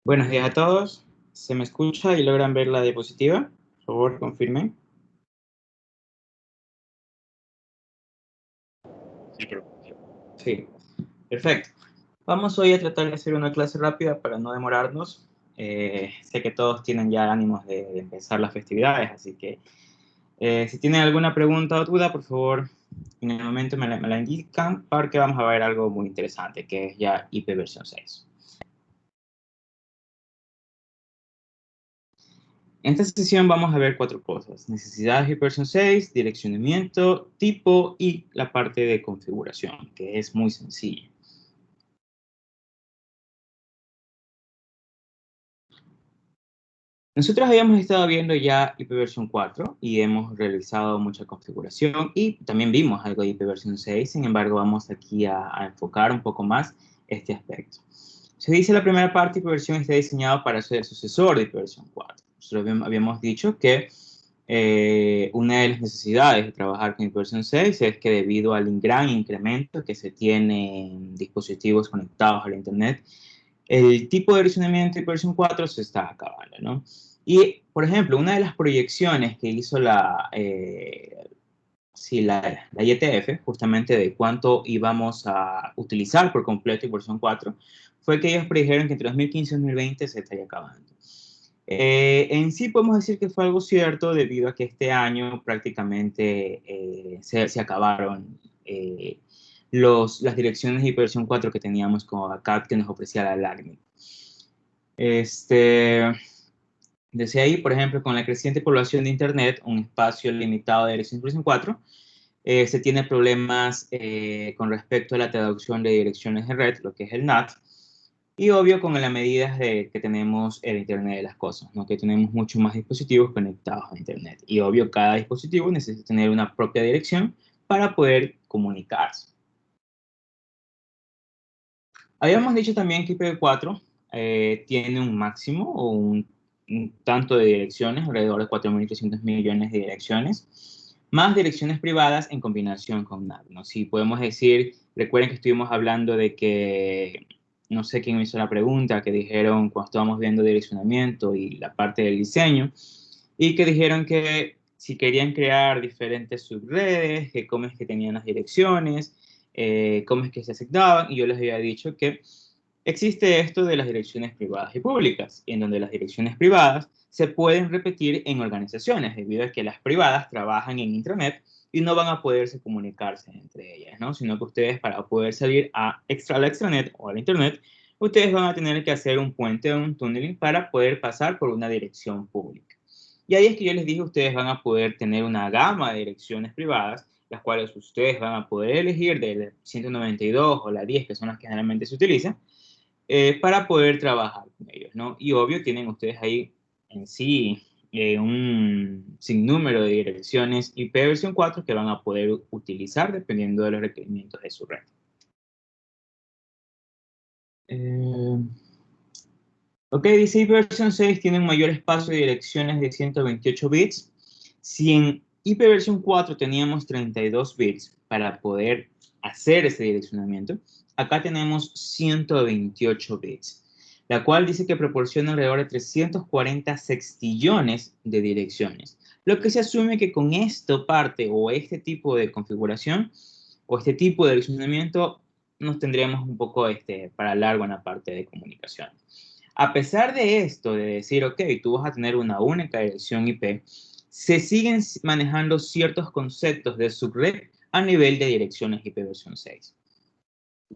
Buenos días a todos. ¿Se me escucha y logran ver la diapositiva? Por favor, confirmen. Sí, pero Sí, perfecto. Vamos hoy a tratar de hacer una clase rápida para no demorarnos. Sé que todos tienen ya ánimos de empezar las festividades, así que si tienen alguna pregunta o duda, por favor, en el momento me la indican, porque vamos a ver algo muy interesante, que es ya IP versión 6. En esta sesión vamos a ver 4 cosas: necesidades de versión 6, direccionamiento, tipo y la parte de configuración, que es muy sencilla. Nosotros habíamos estado viendo ya ipv 4 y hemos realizado mucha configuración y también vimos algo de ipv 6. Sin embargo, vamos aquí a enfocar un poco más este aspecto. Se dice la primera parte, ipv está diseñado para ser el sucesor de ipv 4. Nosotros habíamos dicho que una de las necesidades de trabajar con ipv 6 es que debido al gran incremento que se tiene en dispositivos conectados a la Internet, el tipo de versionamiento de ipv 4 se está acabando, ¿no? Y, por ejemplo, una de las proyecciones que hizo la IETF, justamente de cuánto íbamos a utilizar por completo ipv 4, fue que ellos predijeron que entre 2015 y 2020 se estaría acabando. En sí podemos decir que fue algo cierto debido a que este año prácticamente se acabaron las direcciones de ipv 4 que teníamos con ACAT que nos ofrecía la LACNIC. Desde ahí, por ejemplo, con la creciente población de Internet, un espacio limitado de direcciones ipv 4, se tiene problemas con respecto a la traducción de direcciones de red, lo que es el NAT, y obvio con las medidas que tenemos el Internet de las cosas, ¿no? Que tenemos muchos más dispositivos conectados a Internet. Y obvio, cada dispositivo necesita tener una propia dirección para poder comunicarse. Habíamos dicho también que IPv4 tiene un máximo o un tanto de direcciones, alrededor de 4.300 millones de direcciones, más direcciones privadas en combinación con NAT, ¿no? Si podemos decir, recuerden que estuvimos hablando de que, no sé quién me hizo la pregunta, que dijeron cuando estábamos viendo direccionamiento y la parte del diseño, y que dijeron que si querían crear diferentes subredes, que cómo es que tenían las direcciones, cómo es que se asignaban, y yo les había dicho que existe esto de las direcciones privadas y públicas, en donde las direcciones privadas se pueden repetir en organizaciones, debido a que las privadas trabajan en Intranet y no van a poderse comunicarse entre ellas, ¿no? Sino que ustedes, para poder salir a la extranet o a la Internet, ustedes van a tener que hacer un puente o un tunneling para poder pasar por una dirección pública. Y ahí es que yo les dije, ustedes van a poder tener una gama de direcciones privadas, las cuales ustedes van a poder elegir de 192 o la 10, que son las que generalmente se utilizan, para poder trabajar con ellos, ¿no? Y obvio, tienen ustedes ahí en sí un sinnúmero de direcciones ipv 4 que van a poder utilizar dependiendo de los requerimientos de su red. Ok, dice ipv 6 tiene un mayor espacio de direcciones de 128 bits. Si en ipv 4 teníamos 32 bits para poder hacer ese direccionamiento, acá tenemos 128 bits, la cual dice que proporciona alrededor de 340 sextillones de direcciones. Lo que se asume que con esta parte o este tipo de configuración o este tipo de direccionamiento nos tendríamos un poco para largo en la parte de comunicación. A pesar de esto, de decir, ok, tú vas a tener una única dirección IP, se siguen manejando ciertos conceptos de subred a nivel de direcciones ipv 6.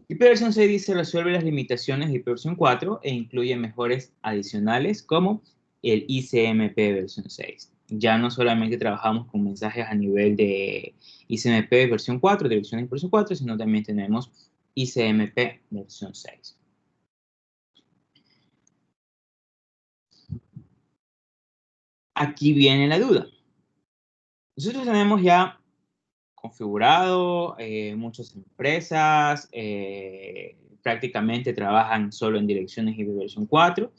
ipv 6 dice resuelve las limitaciones de ipv 4 e incluye mejores adicionales como el ICMP versión 6. Ya no solamente trabajamos con mensajes a nivel de ICMP versión 4, direcciones ipv 4, sino también tenemos ICMP versión 6. Aquí viene la duda. Nosotros tenemos ya configurado, muchas empresas prácticamente trabajan solo en direcciones ipv 4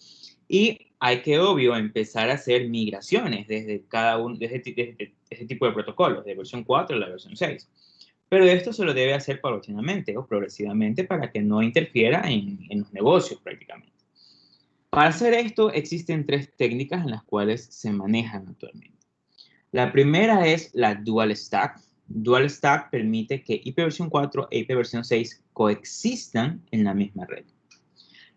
y hay que, obvio, empezar a hacer migraciones desde cada uno, desde este tipo de protocolos, de versión 4 a la versión 6. Pero esto se lo debe hacer paulatinamente o progresivamente para que no interfiera en los negocios prácticamente. Para hacer esto existen tres técnicas en las cuales se manejan actualmente. La primera es la Dual Stack. Dual Stack permite que IPv4 e IPv6 coexistan en la misma red.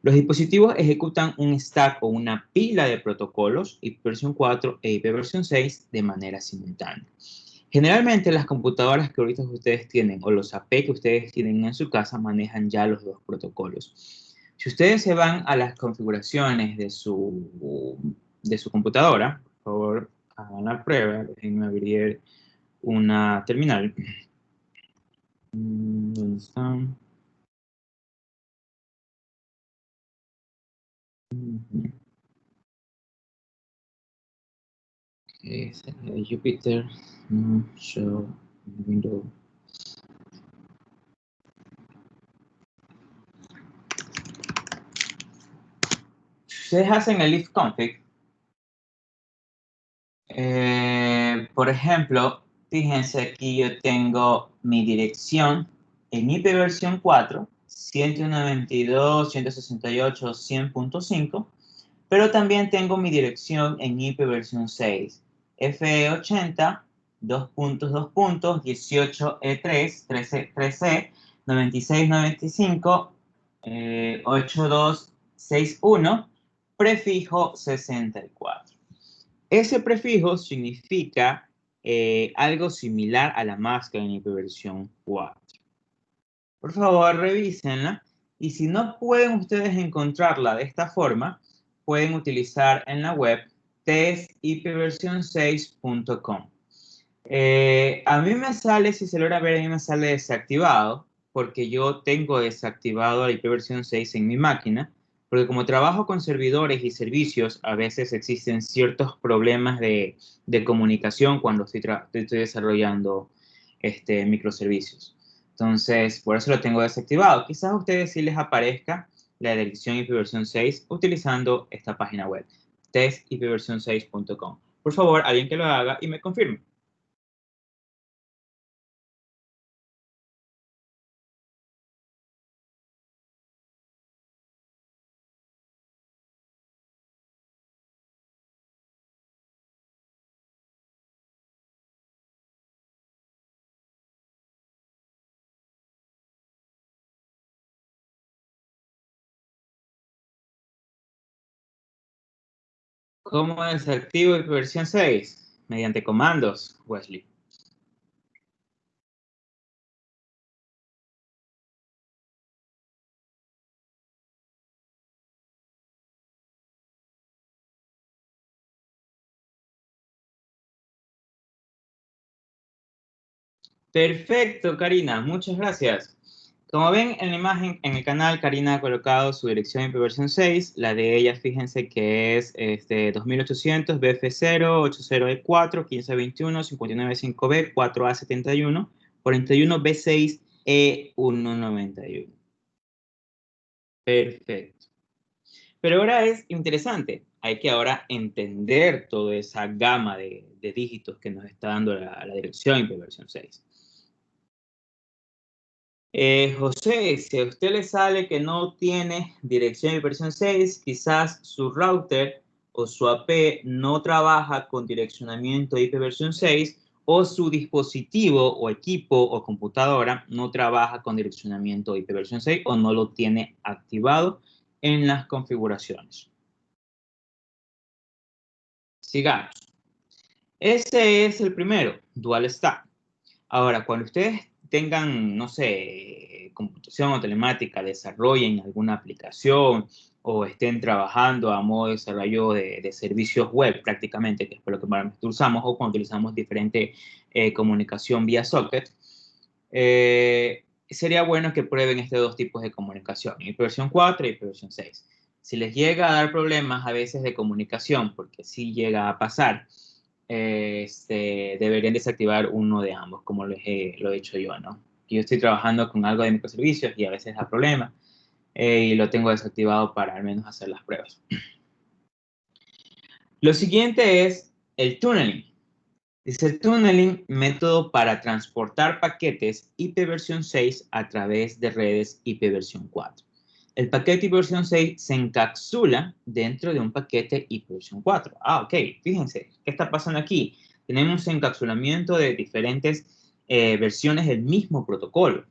Los dispositivos ejecutan un stack o una pila de protocolos IPv4 e IPv6 de manera simultánea. Generalmente las computadoras que ahorita ustedes tienen o los AP que ustedes tienen en su casa manejan ya los dos protocolos. Si ustedes se van a las configuraciones de su computadora, por favor, hagan la prueba, déjenme abrir una terminal. ¿Dónde están? Es Jupyter, show window. Ustedes hacen el if config. Por ejemplo, fíjense aquí yo tengo mi dirección en IPv4, 192.168.100.5, pero también tengo mi dirección en IPv6, FE80, 2.2.18E3, 13, 96.95, 8261, prefijo 64. Ese prefijo significa algo similar a la máscara en IPv4. Por favor, revísenla. Y si no pueden ustedes encontrarla de esta forma, pueden utilizar en la web testipv6.com. A mí me sale, si se logra ver, a mí me sale desactivado, porque yo tengo desactivado la IPv6 en mi máquina, porque como trabajo con servidores y servicios, a veces existen ciertos problemas de comunicación cuando estoy desarrollando microservicios. Entonces, por eso lo tengo desactivado. Quizás a ustedes sí les aparezca la dirección IPv6 utilizando esta página web, testipv6.com. Por favor, alguien que lo haga y me confirme. ¿Cómo desactivo versión 6? Mediante comandos, Wesley. Perfecto, Karina. Muchas gracias. Como ven en la imagen, en el canal, Karina ha colocado su dirección en versión 6. La de ella, fíjense que es 2800 BF0, 80E4, 1521, 595B, 4A71, 41B6, E191. Perfecto. Pero ahora es interesante. Hay que ahora entender toda esa gama de dígitos que nos está dando la dirección versión 6. José, si a usted le sale que no tiene dirección de versión 6, quizás su router o su AP no trabaja con direccionamiento IP versión 6 o su dispositivo o equipo o computadora no trabaja con direccionamiento IP versión 6 o no lo tiene activado en las configuraciones. Sigamos. Ese es el primero, Dual Stack. Ahora, cuando ustedes tengan, no sé, computación o telemática, desarrollen alguna aplicación o estén trabajando a modo de desarrollo de servicios web prácticamente, que es por lo que usamos, o cuando utilizamos diferente comunicación vía socket, sería bueno que prueben estos dos tipos de comunicación, IPv4 y IPv6. Si les llega a dar problemas a veces de comunicación, porque sí llega a pasar, deberían desactivar uno de ambos, como lo he hecho yo, ¿no? Yo estoy trabajando con algo de microservicios y a veces da problema y lo tengo desactivado para al menos hacer las pruebas. Lo siguiente es el tunneling. Dice tunneling, método para transportar paquetes IPv6 a través de redes IPv4. El paquete ipv 6 se encapsula dentro de un paquete ipv 4. Ah, ok, fíjense, ¿qué está pasando aquí? Tenemos encapsulamiento de diferentes versiones del mismo protocolo.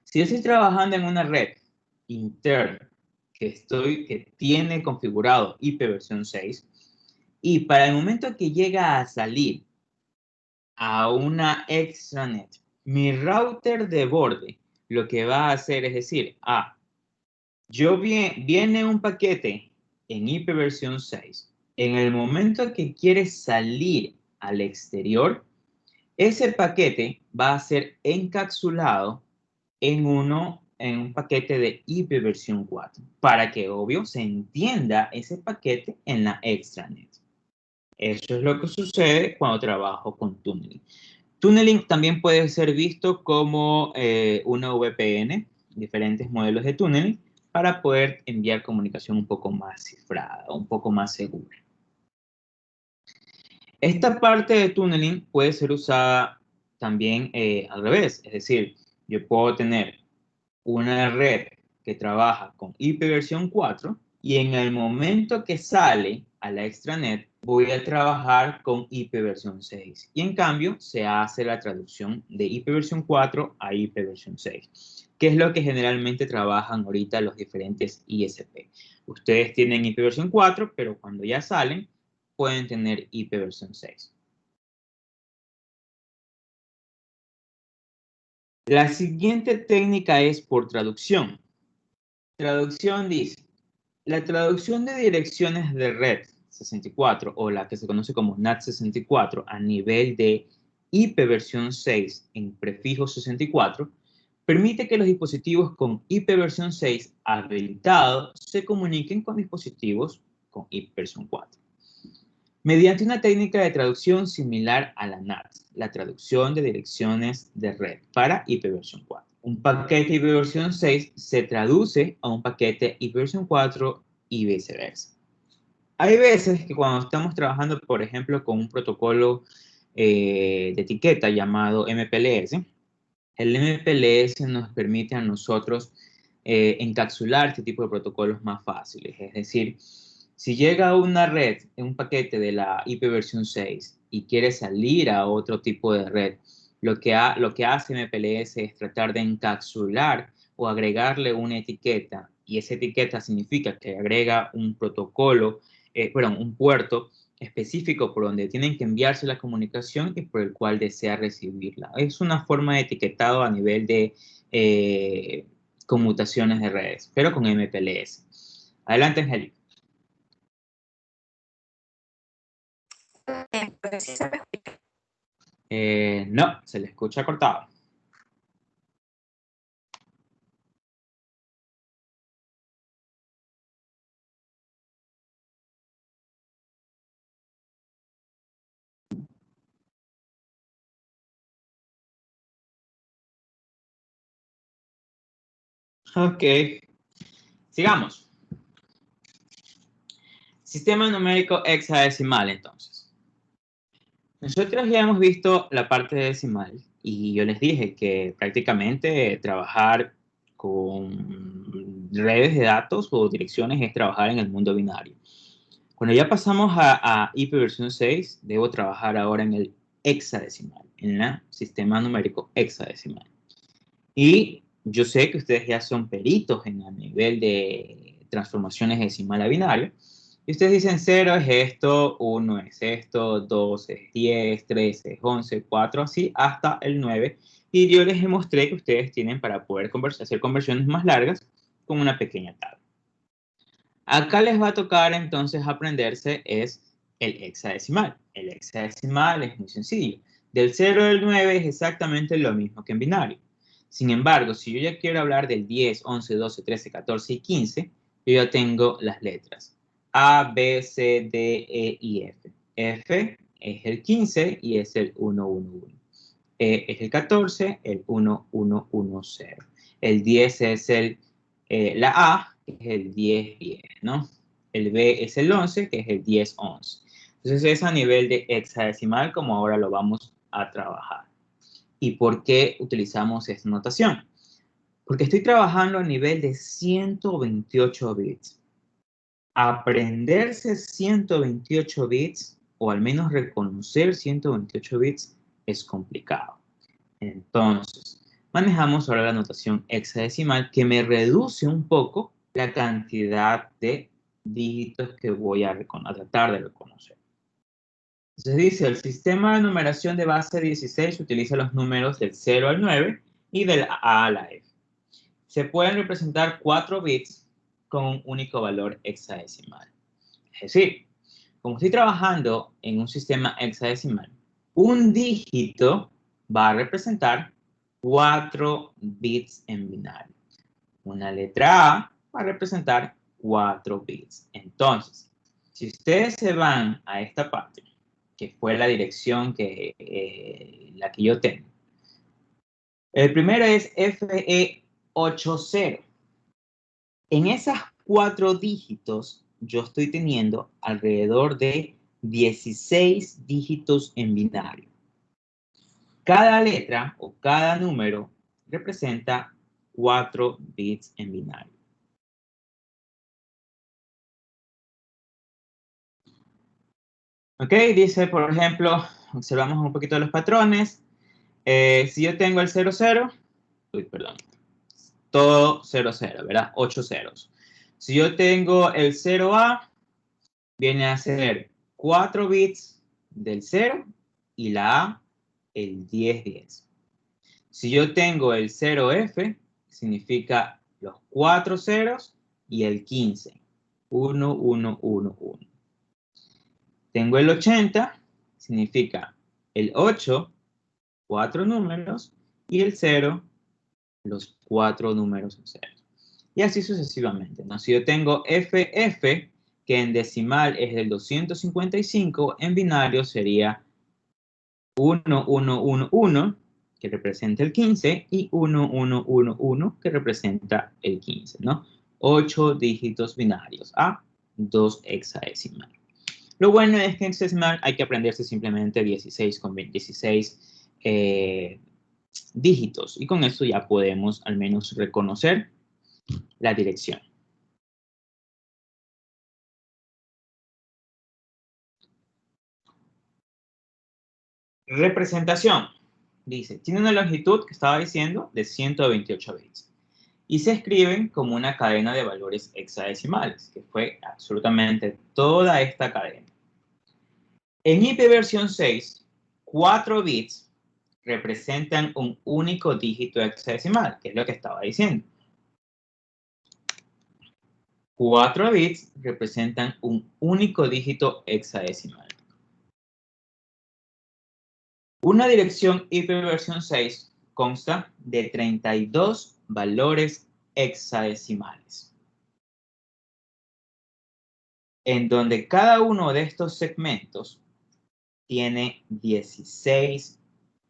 Si yo estoy trabajando en una red interna que tiene configurado ipv 6, y para el momento que llega a salir a una extranet, mi router de borde lo que va a hacer es decir, viene un paquete en ipv 6, en el momento que quiere salir al exterior, ese paquete va a ser encapsulado en un paquete de ipv 4, para que, obvio, se entienda ese paquete en la extranet. Eso es lo que sucede cuando trabajo con tunneling. Tunneling también puede ser visto como una VPN, diferentes modelos de tunneling, para poder enviar comunicación un poco más cifrada, un poco más segura. Esta parte de tunneling puede ser usada también al revés, es decir, yo puedo tener una red que trabaja con ipv 4 y en el momento que sale a la extranet voy a trabajar con ipv 6 y en cambio se hace la traducción de ipv 4 a ipv 6, que es lo que generalmente trabajan ahorita los diferentes ISP. Ustedes tienen ipv 4, pero cuando ya salen pueden tener ipv 6. La siguiente técnica es por traducción. Traducción dice, la traducción de direcciones de red 64 o la que se conoce como NAT 64 a nivel de ipv 6 en prefijo 64 permite que los dispositivos con ipv 6 habilitados se comuniquen con dispositivos con ipv 4. Mediante una técnica de traducción similar a la NAT, la traducción de direcciones de red para ipv 4. Un paquete ipv 6 se traduce a un paquete ipv 4 y viceversa. Hay veces que cuando estamos trabajando, por ejemplo, con un protocolo de etiqueta llamado MPLS, el MPLS nos permite a nosotros encapsular este tipo de protocolos más fáciles. Es decir, si llega a una red en un paquete de la ipv 6 y quiere salir a otro tipo de red, lo que hace MPLS es tratar de encapsular o agregarle una etiqueta, y esa etiqueta significa que agrega un protocolo, un puerto específico por donde tienen que enviarse la comunicación y por el cual desea recibirla. Es una forma de etiquetado a nivel de conmutaciones de redes, pero con MPLS. Adelante, Angélica. No, se le escucha cortado. Ok, sigamos. Sistema numérico hexadecimal, entonces. Nosotros ya hemos visto la parte decimal y yo les dije que prácticamente trabajar con redes de datos o direcciones es trabajar en el mundo binario. Cuando ya pasamos a ipv 6, debo trabajar ahora en el hexadecimal, en el sistema numérico hexadecimal. Y yo sé que ustedes ya son peritos en el nivel de transformaciones decimal a binario. Y ustedes dicen 0 es esto, 1 es esto, 2 es 10, 3 es 11, 4, así hasta el 9. Y yo les mostré que ustedes tienen para poder hacer conversiones más largas con una pequeña tabla. Acá les va a tocar entonces aprenderse es el hexadecimal. El hexadecimal es muy sencillo. Del 0 al 9 es exactamente lo mismo que en binario. Sin embargo, si yo ya quiero hablar del 10, 11, 12, 13, 14 y 15, yo ya tengo las letras A, B, C, D, E y F. F es el 15 y es el 1, 1, 1. E es el 14, el 1, 1, 1, 0. El 10 es la A, que es el 10, 10, ¿no? El B es el 11, que es el 10, 11. Entonces es a nivel de hexadecimal como ahora lo vamos a trabajar. ¿Y por qué utilizamos esta notación? Porque estoy trabajando a nivel de 128 bits. Aprenderse 128 bits, o al menos reconocer 128 bits, es complicado. Entonces, manejamos ahora la notación hexadecimal, que me reduce un poco la cantidad de dígitos que voy a tratar de reconocer. Entonces dice, el sistema de numeración de base 16 utiliza los números del 0 al 9 y del A a la F. Se pueden representar 4 bits con un único valor hexadecimal. Es decir, como estoy trabajando en un sistema hexadecimal, un dígito va a representar 4 bits en binario. Una letra A va a representar 4 bits. Entonces, si ustedes se van a esta parte, que fue la dirección la que yo tengo, el primero es FE80. En esas 4 dígitos, yo estoy teniendo alrededor de 16 dígitos en binario. Cada letra o cada número representa 4 bits en binario. Ok, dice, por ejemplo, observamos un poquito los patrones. Si yo tengo el 00, perdón, todo 00, ¿verdad? 8 ceros. Si yo tengo el 0A, viene a ser 4 bits del 0 y la A el 1010. Si yo tengo el 0F, significa los 4 ceros y el 15. 1, 1, 1, 1. Tengo el 80, significa el 8, 4 números, y el 0, los 4 números enteros. Y así sucesivamente, ¿no? Si yo tengo FF, que en decimal es del 255, en binario sería 1, 1, 1, 1, que representa el 15, y 1, 1, 1, 1, que representa el 15, ¿no? 8 dígitos binarios a 2 hexadecimal. Lo bueno es que en hexadecimal hay que aprenderse simplemente 16 con 16 dígitos, y con eso ya podemos al menos reconocer la dirección. Representación. Dice, tiene una longitud que estaba diciendo de 128 bits y se escriben como una cadena de valores hexadecimales, que fue absolutamente toda esta cadena. En IP versión 6, 4 bits representan un único dígito hexadecimal, que es lo que estaba diciendo. 4 bits representan un único dígito hexadecimal. Una dirección IP versión 6 consta de 32 valores hexadecimales, en donde cada uno de estos segmentos tiene 16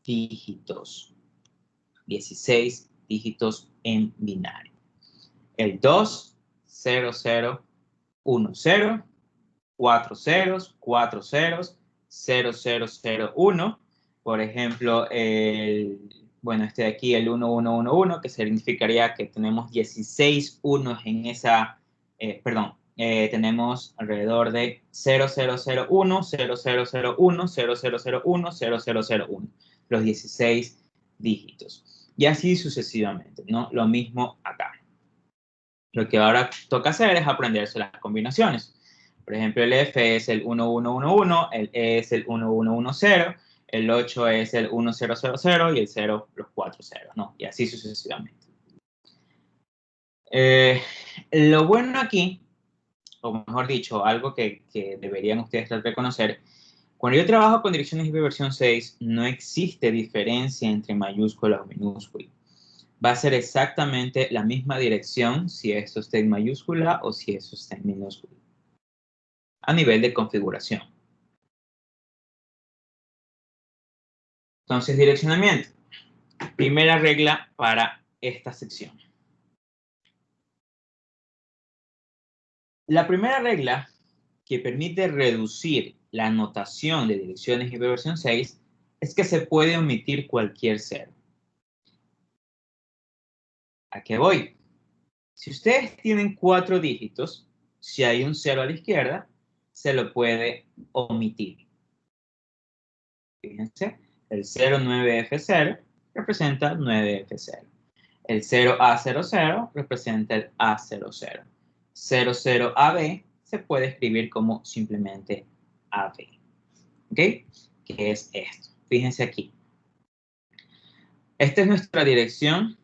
dígitos. 16 dígitos en binario. El 2, 0, 0, 1, 0, 4 ceros, 4 ceros, 0, 0, 0, 1. Por ejemplo, este de aquí, el 1, 1, 1, 1, que significaría que tenemos 16 unos en esa, tenemos alrededor de 0, 0, 0, 1, 0, 0, 0, 1, 0, 0, 0, 1, 0, 0, 0, 1. Los 16 dígitos. Y así sucesivamente, ¿no? Lo mismo acá. Lo que ahora toca hacer es aprenderse las combinaciones. Por ejemplo, el F es el 1111, el E es el 1110, el 8 es el 1000 y el 0 los 4 ceros, ¿no? Y así sucesivamente. Lo bueno aquí, o mejor dicho, algo que deberían ustedes reconocer, cuando yo trabajo con direcciones IP versión 6, no existe diferencia entre mayúscula o minúscula. Va a ser exactamente la misma dirección si esto está en mayúscula o si eso está en minúscula, a nivel de configuración. Entonces, direccionamiento. Primera regla para esta sección. La primera regla que permite reducir la notación de direcciones IP versión 6 es que se puede omitir cualquier cero. ¿A qué voy? Si ustedes tienen 4 dígitos, si hay un 0 a la izquierda, se lo puede omitir. Fíjense, el 09F0 representa 9F0. El 0A00 representa el A00. 00AB se puede escribir como simplemente AB. ¿Ok? ¿Qué es esto? Fíjense aquí. Esta es nuestra dirección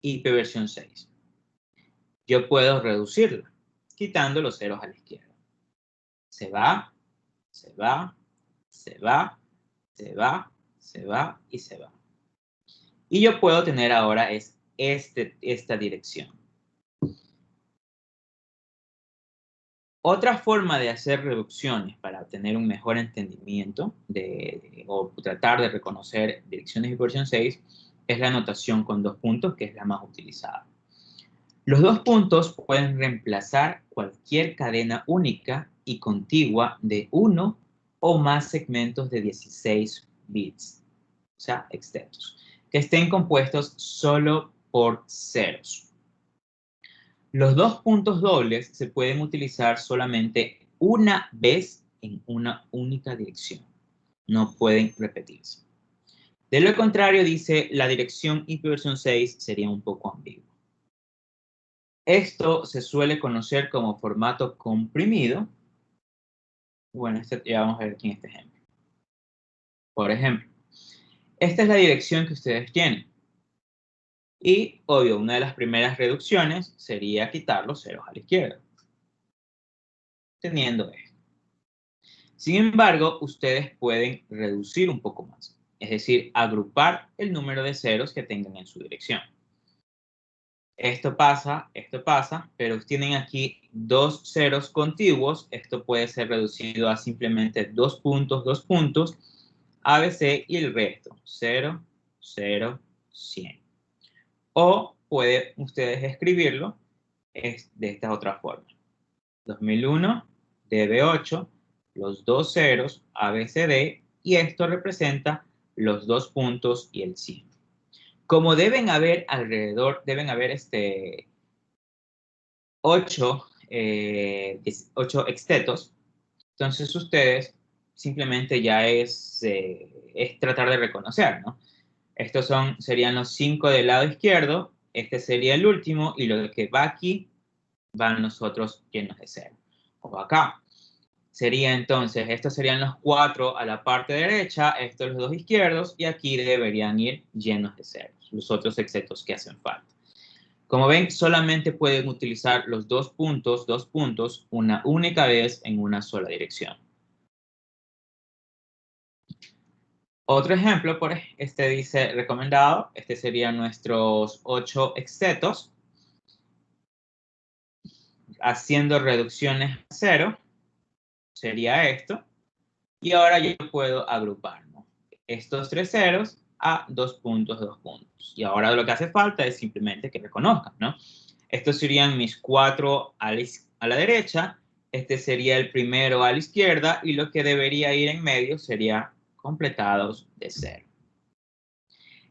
IP versión 6. Yo puedo reducirla quitando los ceros a la izquierda. Se va, se va, se va, se va, se va y se va. Y yo puedo tener ahora esta dirección. Otra forma de hacer reducciones para obtener un mejor entendimiento o tratar de reconocer direcciones de versión 6 es la notación con 2 puntos, que es la más utilizada. Los 2 puntos pueden reemplazar cualquier cadena única y contigua de 1 o más segmentos de 16 bits, o sea, extensos, que estén compuestos solo por ceros. Los 2 puntos dobles se pueden utilizar solamente una vez en una única dirección. No pueden repetirse. De lo contrario, dice, la dirección IP versión 6 sería un poco ambigua. Esto se suele conocer como formato comprimido. Bueno, ya vamos a ver aquí en este ejemplo. Por ejemplo, esta es la dirección que ustedes tienen. Y, obvio, una de las primeras reducciones sería quitar los ceros a la izquierda, teniendo esto. Sin embargo, ustedes pueden reducir un poco más, es decir, agrupar el número de ceros que tengan en su dirección. Esto pasa, pero tienen aquí 2 ceros contiguos. Esto puede ser reducido a simplemente 2 puntos, ABC y el resto, 0, 0, 100. O pueden ustedes escribirlo de esta otra forma. 2001, DB8, los 2 ceros, ABCD, y esto representa los 2 puntos y el 100. Como deben haber 8 extetos, entonces ustedes simplemente ya es tratar de reconocer, ¿no? Estos serían los 5 del lado izquierdo, este sería el último, y lo que va aquí van los otros llenos de 0. O acá. Sería entonces, estos serían los 4 a la parte derecha, estos los 2 izquierdos, y aquí deberían ir llenos de ceros, los otros excetos que hacen falta. Como ven, solamente pueden utilizar los 2 puntos, una única vez en una sola dirección. Otro ejemplo, dice recomendado, serían nuestros 8 excetos, haciendo reducciones a 0, sería esto. Y ahora yo puedo agrupar, ¿no?, estos 3 ceros a 2 puntos, 2 puntos. Y ahora lo que hace falta es simplemente que reconozcan, ¿no? Estos serían mis 4 a la derecha, este sería el primero a la izquierda, y lo que debería ir en medio sería completados de 0.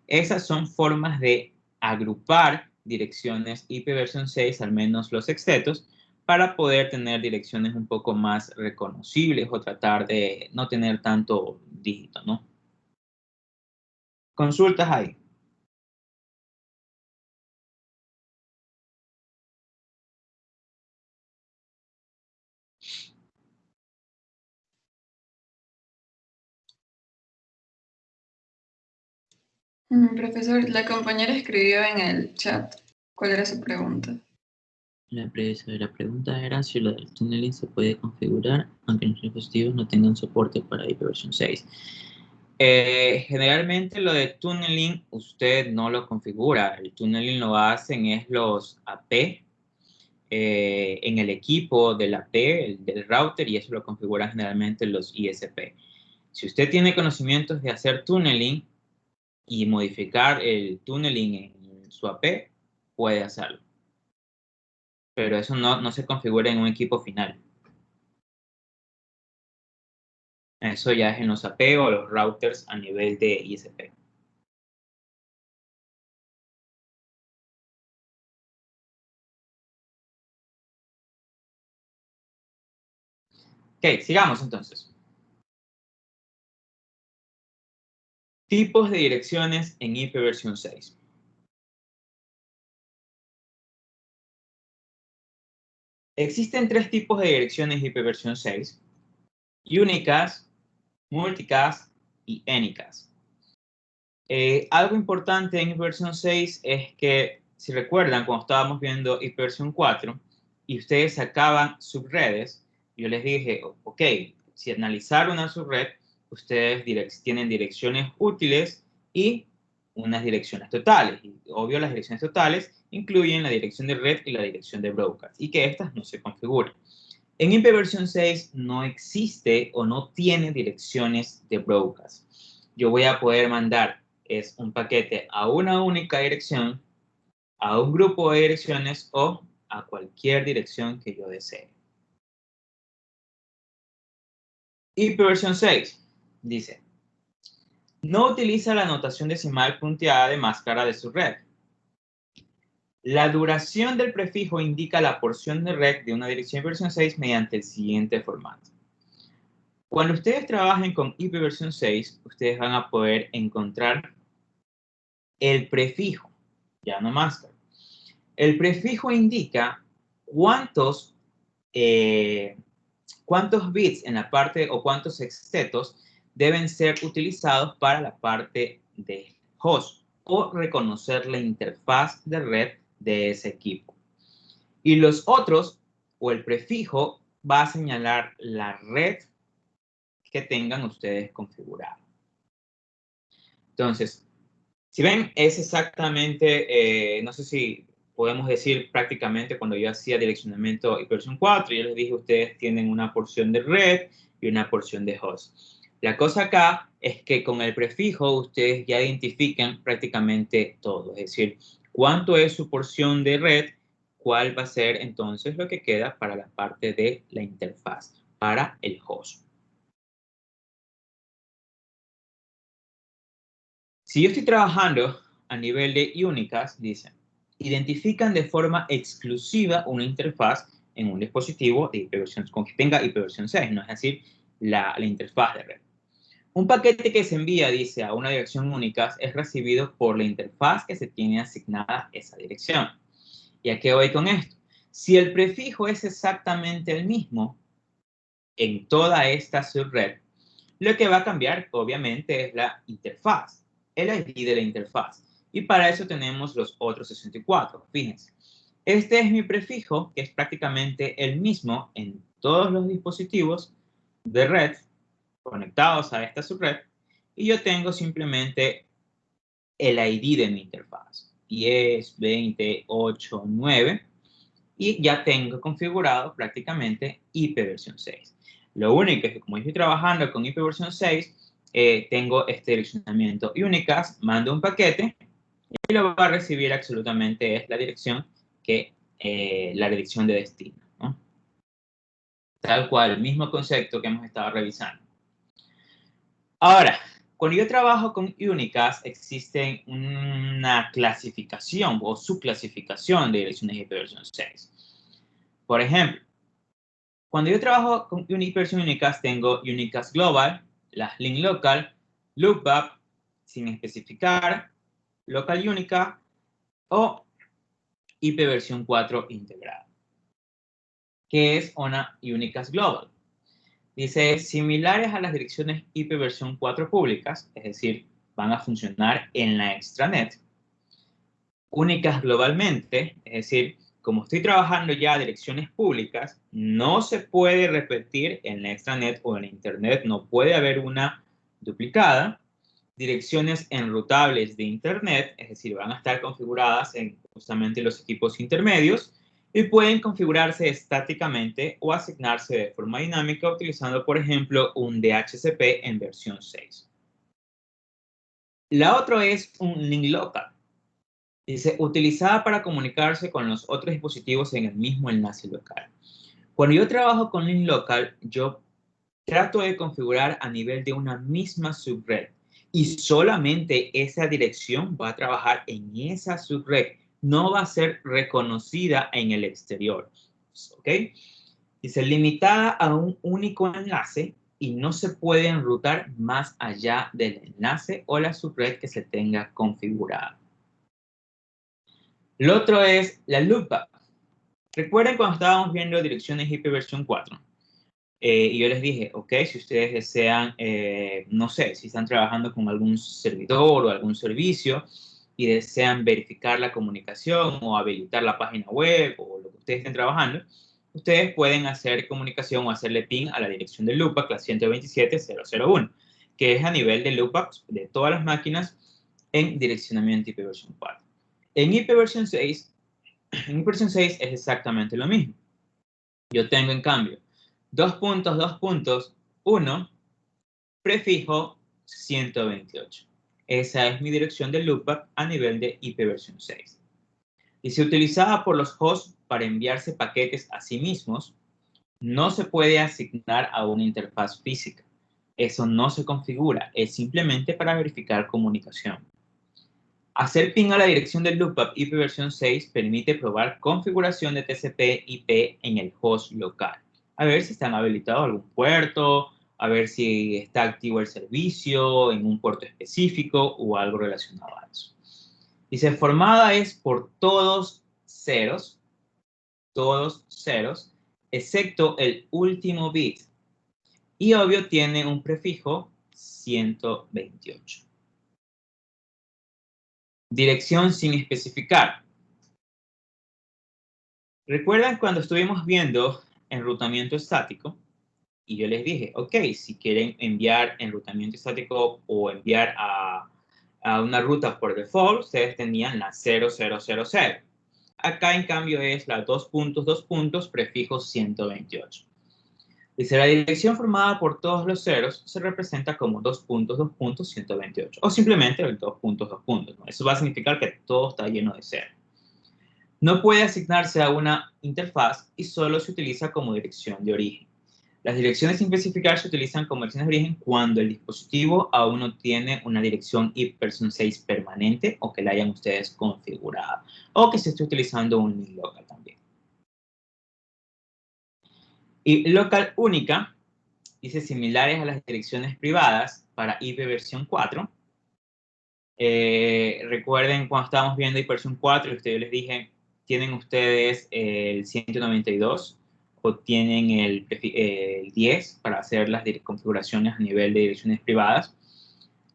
Esas son formas de agrupar direcciones IP versión 6, al menos los excetos, para poder tener direcciones un poco más reconocibles o tratar de no tener tanto dígito, ¿no? Consultas ahí. Profesor, la compañera escribió en el chat. ¿Cuál era su pregunta? La pregunta era si lo del tunneling se puede configurar aunque los dispositivos no tengan soporte para IP versión 6. Generalmente lo de tunneling usted no lo configura. El tunneling lo hacen es los AP en el equipo del AP, del router, y eso lo configuran generalmente los ISP. Si usted tiene conocimientos de hacer tunneling y modificar el tunneling en su AP, puede hacerlo. Pero eso no se configura en un equipo final. Eso ya es en los AP o los routers a nivel de ISP. Ok, sigamos entonces. Tipos de direcciones en IPv 6. Existen tres tipos de direcciones IPv 6. Unicast, multicast y anycast. Algo importante en IPv 6 es que, si recuerdan, cuando estábamos viendo IPv 4 y ustedes sacaban subredes, yo les dije, ok, si analizar una subred, ustedes tienen direcciones útiles y unas direcciones totales. Y obvio, las direcciones totales incluyen la dirección de red y la dirección de broadcast, y que estas no se configuran. En IPv 6 no existe o no tiene direcciones de broadcast. Yo voy a poder mandar un paquete a una única dirección, a un grupo de direcciones o a cualquier dirección que yo desee. IPv 6 dice, no utiliza la notación decimal punteada de máscara de su red. La duración del prefijo indica la porción de red de una dirección IPv 6 mediante el siguiente formato. Cuando ustedes trabajen con IPv 6, ustedes van a poder encontrar el prefijo, ya no máscara. El prefijo indica cuántos bits en la parte o cuántos sextetos deben ser utilizados para la parte de host o reconocer la interfaz de red de ese equipo. Y los otros, o el prefijo, va a señalar la red que tengan ustedes configurada. Entonces, si ven, es exactamente, no sé si podemos decir prácticamente cuando yo hacía direccionamiento IPv 4, yo les dije, ustedes tienen una porción de red y una porción de host. La cosa acá es que con el prefijo ustedes ya identifican prácticamente todo, es decir, cuánto es su porción de red, cuál va a ser entonces lo que queda para la parte de la interfaz, para el host. Si yo estoy trabajando a nivel de Unicast, dice, identifican de forma exclusiva una interfaz en un dispositivo de con que tenga IPv 6, no es decir, la interfaz de red. Un paquete que se envía, dice, a una dirección Unicast es recibido por la interfaz que se tiene asignada esa dirección. ¿Y a qué voy con esto? Si el prefijo es exactamente el mismo en toda esta subred, lo que va a cambiar, obviamente, es la interfaz, el ID de la interfaz. Y para eso tenemos los otros 64. Fíjense, este es mi prefijo, que es prácticamente el mismo en todos los dispositivos de red conectados a esta subred. Y yo tengo simplemente el ID de mi interfaz, 10, 20, 8, 9. Y ya tengo configurado prácticamente IPv 6. Lo único es que como yo estoy trabajando con IPv 6, tengo este direccionamiento Unicast, mando un paquete y lo va a recibir absolutamente es la dirección la dirección de destino, ¿no? Tal cual, el mismo concepto que hemos estado revisando. Ahora, cuando yo trabajo con Unicast, existe una clasificación o subclasificación de direcciones IPv 6. Por ejemplo, cuando yo trabajo con IPv Unicast, tengo Unicast Global, las link local, loopback, sin especificar, local Unicast o IPv 4 integrada, que es una Unicast Global. Dice, similares a las direcciones IPv 4 públicas, es decir, van a funcionar en la extranet, únicas globalmente, es decir, como estoy trabajando ya direcciones públicas, no se puede repetir en la extranet o en la internet, no puede haber una duplicada. Direcciones enrutables de internet, es decir, van a estar configuradas en justamente los equipos intermedios y pueden configurarse estáticamente o asignarse de forma dinámica utilizando, por ejemplo, un DHCP en versión 6. La otra es un link local. Dice, utilizada para comunicarse con los otros dispositivos en el mismo enlace local. Cuando yo trabajo con link local, yo trato de configurar a nivel de una misma subred y solamente esa dirección va a trabajar en esa subred, no va a ser reconocida en el exterior, ¿ok? Dice, limitada a un único enlace y no se puede enrutar más allá del enlace o la subred que se tenga configurada. Lo otro es la loopback. Recuerden cuando estábamos viendo direcciones IP versión 4. Y yo les dije, ok, si ustedes desean, no sé, si están trabajando con algún servidor o algún servicio y desean verificar la comunicación o habilitar la página web o lo que ustedes estén trabajando, ustedes pueden hacer comunicación o hacerle ping a la dirección de loopback, la 127.0.0.1, que es a nivel de loopback de todas las máquinas en direccionamiento IP versión 4. En IP versión 6, en IP versión 6 es exactamente lo mismo. Yo tengo, en cambio, 2.2.1, prefijo 128. Esa es mi dirección de loopback a nivel de IP versión 6. Y si utilizada por los hosts para enviarse paquetes a sí mismos, no se puede asignar a una interfaz física. Eso no se configura, es simplemente para verificar comunicación. Hacer ping a la dirección del loopback IP versión 6 permite probar configuración de TCP/IP en el host local. A ver si están habilitados algún puerto, a ver si está activo el servicio en un puerto específico o algo relacionado a eso. Dice, formada es por todos ceros, excepto el último bit. Y obvio tiene un prefijo 128. Dirección sin especificar. ¿Recuerdan cuando estuvimos viendo enrutamiento estático? Y yo les dije, ok, si quieren enviar enrutamiento estático o enviar a una ruta por default, ustedes tenían la 0000. Acá, en cambio, es la 2.2. Prefijo 128. Dice, la dirección formada por todos los ceros se representa como 2.2.128. O simplemente el 2.2. ¿no? Eso va a significar que todo está lleno de cero. No puede asignarse a una interfaz y solo se utiliza como dirección de origen. Las direcciones sin especificar se utilizan como direcciones de origen cuando el dispositivo aún no tiene una dirección IP versión 6 permanente o que la hayan ustedes configurado o que se esté utilizando un link local también. Y local única dice similares a las direcciones privadas para IP versión 4. Recuerden cuando estábamos viendo IP versión 4, yo les dije, tienen ustedes el 192 o tienen el 10 para hacer las configuraciones a nivel de direcciones privadas.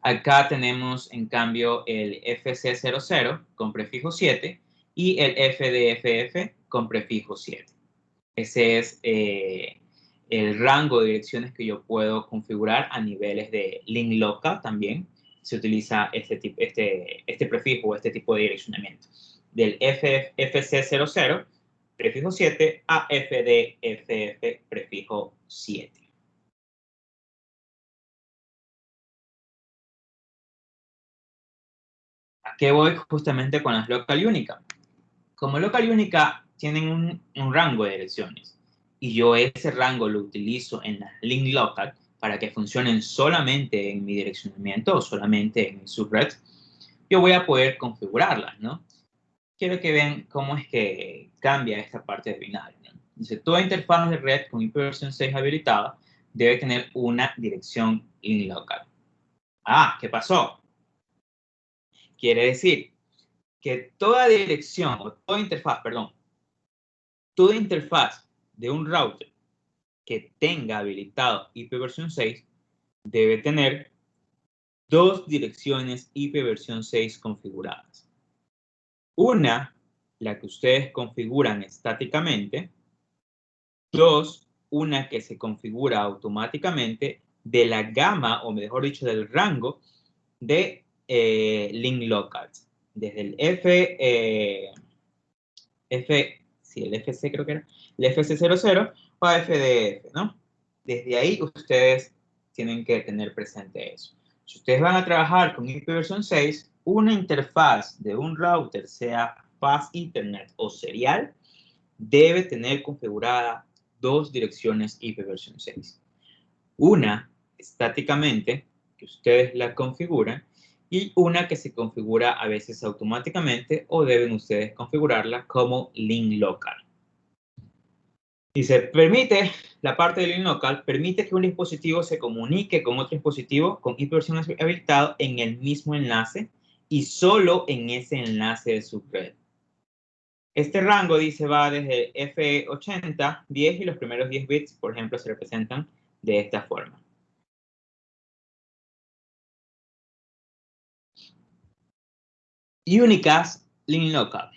Acá tenemos, en cambio, el FC00 con prefijo 7 y el FDFF con prefijo 7. Ese es el rango de direcciones que yo puedo configurar a niveles de link local también. Se utiliza este prefijo o este tipo de direccionamiento. Del FC00, prefijo 7, a FDFF, prefijo 7. ¿A qué voy justamente con las local única? Como local única tienen un rango de direcciones y yo ese rango lo utilizo en las link local para que funcionen solamente en mi direccionamiento o solamente en mi subred, yo voy a poder configurarlas, ¿no? Quiero que vean cómo es que cambia esta parte de binario, ¿no? Dice, toda interfaz de red con IP versión 6 habilitada debe tener una dirección link local. Ah, ¿qué pasó? Quiere decir que toda dirección, o toda interfaz de un router que tenga habilitado IP versión 6 debe tener dos direcciones IP versión 6 configuradas. Una, la que ustedes configuran estáticamente. Dos, una que se configura automáticamente de la gama, o mejor dicho, del rango de link locals. Desde el el FC creo que era, el FC00 o FDF, ¿no? Desde ahí ustedes tienen que tener presente eso. Si ustedes van a trabajar con IP versión 6, una interfaz de un router, sea Fast Internet o serial, debe tener configurada dos direcciones IP versión 6. Una estáticamente, que ustedes la configuran, y una que se configura a veces automáticamente o deben ustedes configurarla como link local. Y se permite, la parte del link local, permite que un dispositivo se comunique con otro dispositivo con hiperversión habilitado en el mismo enlace y solo en ese enlace de subred. Este rango, dice, va desde F80, 10 y los primeros 10 bits, por ejemplo, se representan de esta forma. Unicast link local.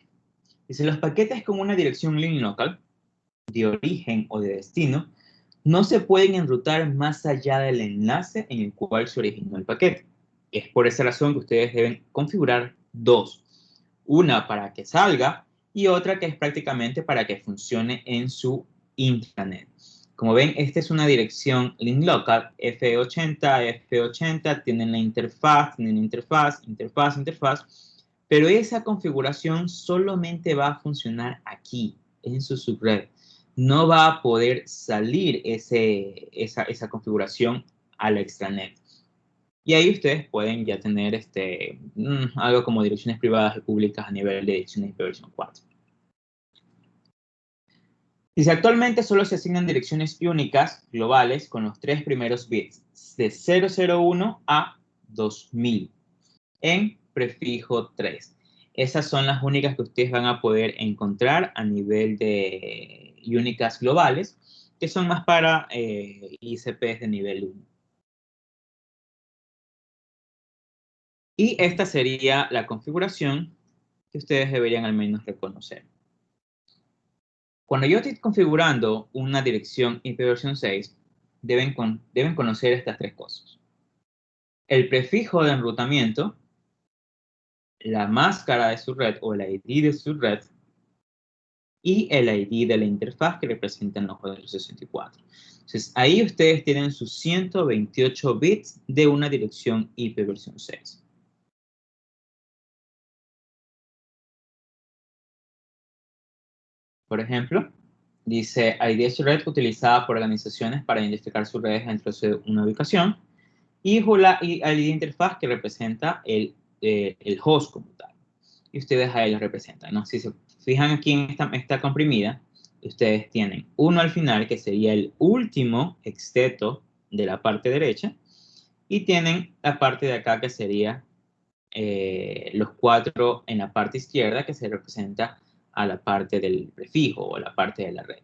Dice, los paquetes con una dirección link local de origen o de destino no se pueden enrutar más allá del enlace en el cual se originó el paquete. Es por esa razón que ustedes deben configurar dos. Una para que salga y otra que es prácticamente para que funcione en su intranet. Como ven, esta es una dirección link local, F80, tienen la interfaz, interfaz, pero esa configuración solamente va a funcionar aquí, en su subred. No va a poder salir esa configuración a la extranet. Y ahí ustedes pueden ya tener algo como direcciones privadas y públicas a nivel de direcciones IPv4 4. Dice, actualmente solo se asignan direcciones únicas globales con los 3 primeros bits, de 001 a 2000, en prefijo 3. Esas son las únicas que ustedes van a poder encontrar a nivel de únicas globales, que son más para ICPs de nivel 1. Y esta sería la configuración que ustedes deberían al menos reconocer. Cuando yo estoy configurando una dirección IPv6, deben conocer estas tres cosas. El prefijo de enrutamiento, la máscara de su red o el ID de su red, y el ID de la interfaz que representa el nodo de los 64. Entonces, ahí ustedes tienen sus 128 bits de una dirección IPv6. Por ejemplo, dice ID de su red utilizada por organizaciones para identificar sus redes dentro de una ubicación y ID de interfaz que representa el host como tal. Y ustedes ahí lo representan, ¿no? Si se fijan aquí en esta comprimida, ustedes tienen uno al final que sería el último exteto de la parte derecha y tienen la parte de acá que sería los 4 en la parte izquierda que se representa a la parte del prefijo o la parte de la red.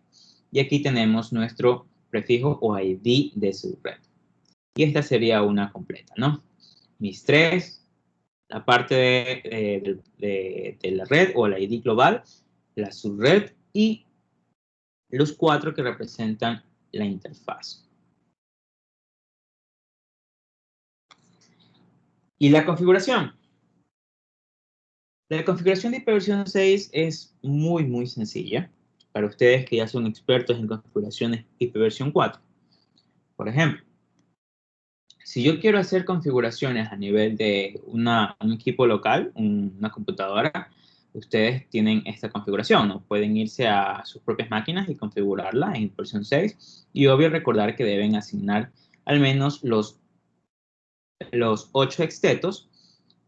Y aquí tenemos nuestro prefijo o ID de su red. Y esta sería una completa, ¿no? Mis 3, la parte de la red o la ID global, la subred y los 4 que representan la interfaz. Y la configuración. La configuración de IPv6 es muy sencilla para ustedes que ya son expertos en configuraciones IPv4. Por ejemplo, si yo quiero hacer configuraciones a nivel de un equipo local, una computadora, ustedes tienen esta configuración, ¿no? Pueden irse a sus propias máquinas y configurarla en IPv6 y obvio recordar que deben asignar al menos los 8 extetos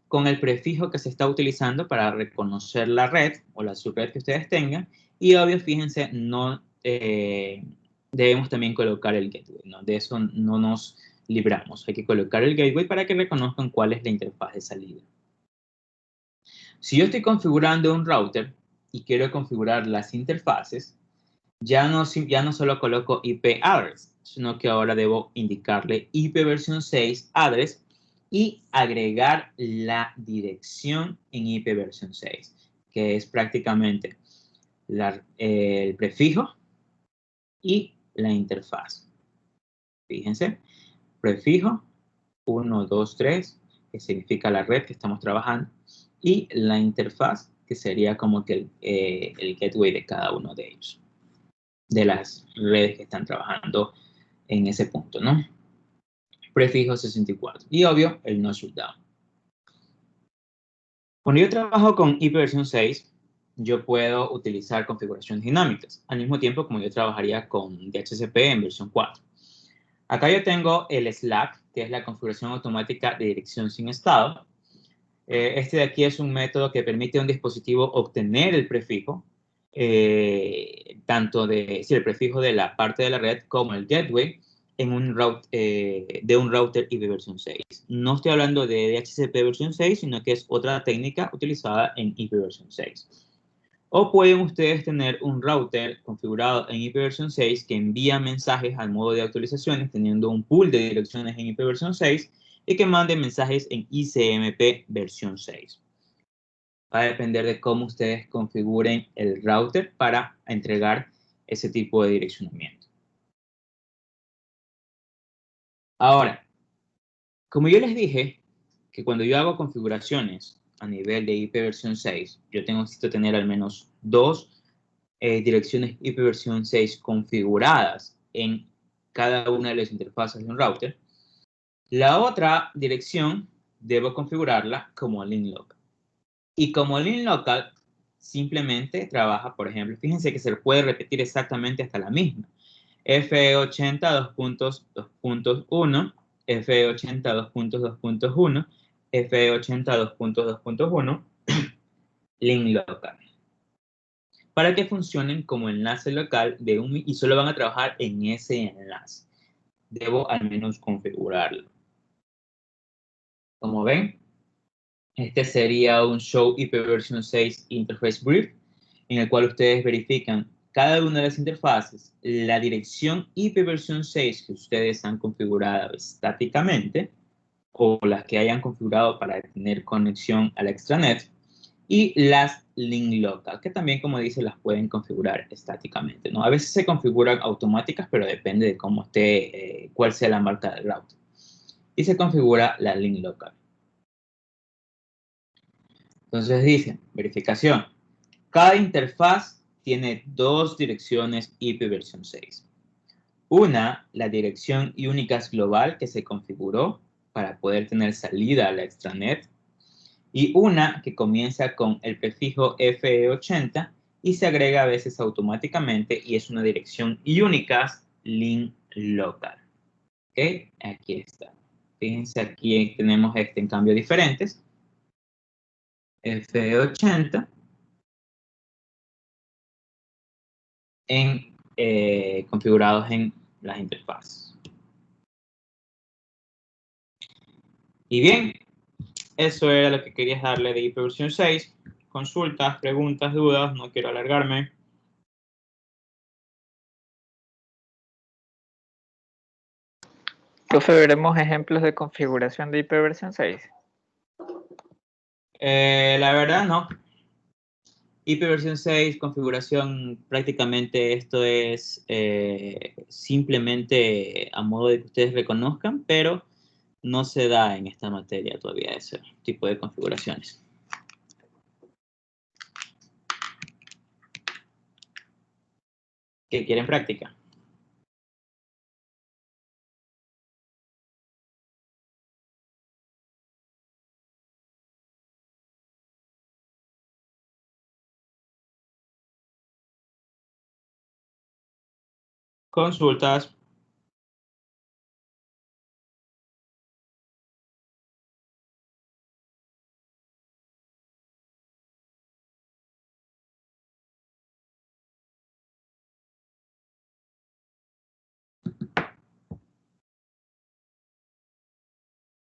con el prefijo que se está utilizando para reconocer la red o la subred que ustedes tengan. Y obvio, fíjense, no debemos también colocar el gateway, ¿no? De eso no nos libramos. Hay que colocar el gateway para que reconozcan cuál es la interfaz de salida. Si yo estoy configurando un router y quiero configurar las interfaces, ya no solo coloco IP address, sino que ahora debo indicarle IPv6 address y agregar la dirección en IPv6, que es prácticamente el prefijo y la interfaz. Fíjense, prefijo 1, 2, 3, que significa la red que estamos trabajando, y la interfaz, que sería como que el gateway de cada uno de ellos, de las redes que están trabajando en ese punto, ¿no? Prefijo 64. Y obvio, el no shutdown. Cuando yo trabajo con IPv6, yo puedo utilizar configuraciones dinámicas, al mismo tiempo como yo trabajaría con DHCP en versión 4. Acá yo tengo el SLAC, que es la configuración automática de dirección sin estado. Este de aquí es un método que permite a un dispositivo obtener el prefijo tanto de, sí, el prefijo de la parte de la red como el gateway en un de un router IP versión 6. No estoy hablando de DHCP versión 6, sino que es otra técnica utilizada en IP versión 6. O pueden ustedes tener un router configurado en IP versión 6 que envía mensajes al modo de actualizaciones teniendo un pool de direcciones en IP versión 6 y que mande mensajes en ICMP versión 6. Va a depender de cómo ustedes configuren el router para entregar ese tipo de direccionamiento. Ahora, como yo les dije, que cuando yo hago configuraciones a nivel de IP versión 6, yo necesito tener al menos dos direcciones IP versión 6 configuradas en cada una de las interfaces de un router. La otra dirección debo configurarla como link local. Y como link local, simplemente trabaja, por ejemplo, fíjense que se puede repetir exactamente hasta la misma. F80 2.2.1, F80 2.2.1, F80 2.2.1, link local. Para que funcionen como enlace local de y solo van a trabajar en ese enlace. Debo al menos configurarlo. Como ven, este sería un Show IP Version 6 Interface Brief, en el cual ustedes verifican cada una de las interfaces, la dirección IP versión 6 que ustedes han configurado estáticamente, o las que hayan configurado para tener conexión a la extranet, y las link local, que también, como dice, las pueden configurar estáticamente, ¿no? A veces se configuran automáticas, pero depende de cómo esté, cuál sea la marca del router. Y se configura la link local. Entonces dice, verificación. Cada interfaz tiene dos direcciones IP versión 6. Una, la dirección únicas global que se configuró para poder tener salida a la extranet. Y una que comienza con el prefijo FE80 y se agrega a veces automáticamente y es una dirección únicas link local. ¿Ok? Aquí está. Fíjense, aquí tenemos en cambio diferentes. FE80 configurados en las interfaces. Y bien, eso era lo que quería darle de IP versión 6. Consultas, preguntas, dudas, no quiero alargarme. Profe, ¿veremos ejemplos de configuración de IP versión 6? La verdad, no. IP versión 6, configuración, prácticamente esto es simplemente a modo de que ustedes reconozcan, pero no se da en esta materia todavía ese tipo de configuraciones. ¿Qué quieren práctica? Consultas.